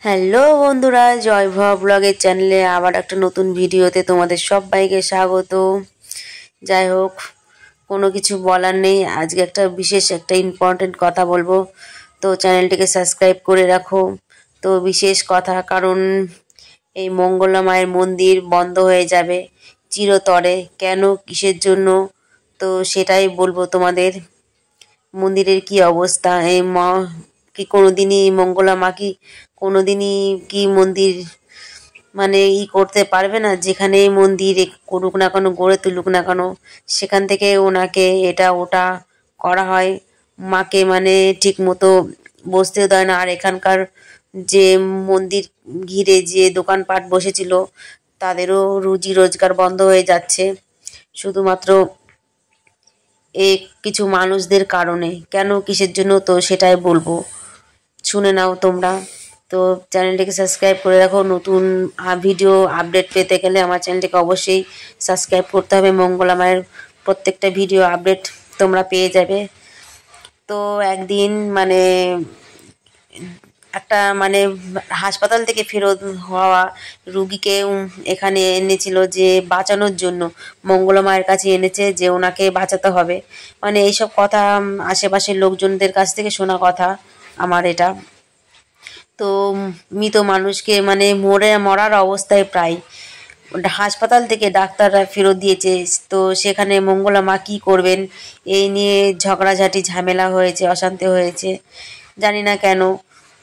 Hello বন্ধুরা, জয় ভব ব্লগের চ্যানেলে আবার একটা নতুন ভিডিওতে তোমাদের সবাইকে স্বাগত। যাই হোক, কোনো কিছু বলার নেই, আজকে একটা বিশেষ একটা ইম্পর্টেন্ট কথা বলবো, তো চ্যানেলটিকে সাবস্ক্রাইব করে রাখো। তো বিশেষ কথা, কারণ এই মঙ্গলা মায়ের মন্দির বন্ধ হয়ে যাবে চিরতরে। কেন, কিসের জন্য, তো সেটাই বলবো তোমাদের। মন্দিরের কি অবস্থা, এই মা কি কোনোদিনই, মঙ্গলা মা কি কোনোদিনই কি মন্দির মানে করতে পারবে না? যেখানেই মন্দির করুক না কেন, গড়ে তুলুক না কেন, সেখান থেকে ওনাকে এটা ওটা করা হয়। মাকে মানে ঠিক মতো বসতেও দেয় না। আর এখানকার যে মন্দির ঘিরে যে দোকানপাট বসেছিল, তাদেরও রুজি রোজগার বন্ধ হয়ে যাচ্ছে শুধুমাত্র এই কিছু মানুষদের কারণে। কেন, কিসের জন্য, তো সেটাই বলবো, শুনে নাও তোমরা। তো চ্যানেলটিকে সাবস্ক্রাইব করে রাখো। নতুন ভিডিও আপডেট পেতে গেলে আমার চ্যানেলটিকে অবশ্যই সাবস্ক্রাইব করতে হবে। মঙ্গলা মায়ের প্রত্যেকটা ভিডিও আপডেট তোমরা পেয়ে যাবে। তো একদিন মানে একটা মানে হাসপাতাল থেকে ফেরত হওয়া রুগীকে এখানে এনেছিল যে বাঁচানোর জন্য, মঙ্গলা মায়ের কাছে এনেছে যে ওনাকে বাঁচাতে হবে। মানে এইসব কথা আশেপাশের লোকজনদের কাছ থেকে শোনা কথা আমার এটা। তো মৃত মানুষকে মানে মরার অবস্থায় প্রায় হাসপাতাল থেকে ডাক্তাররা ফেরত দিয়েছে। তো সেখানে মঙ্গলা মা কী করবেন, এই নিয়ে ঝগড়াঝাটি ঝামেলা হয়েছে, অশান্তি হয়েছে। জানি না কেন।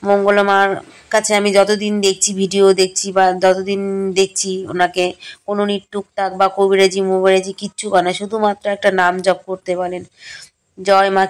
মঙ্গলা মার কাছে আমি যতদিন দেখছি, ভিডিও দেখছি বা যতদিন দেখছি ওনাকে, কোনো টুকটাক বা কবিরাজি মোবিরাজি কিচ্ছু করে না, শুধুমাত্র একটা নাম জপ করতে বলেন, জয় মা।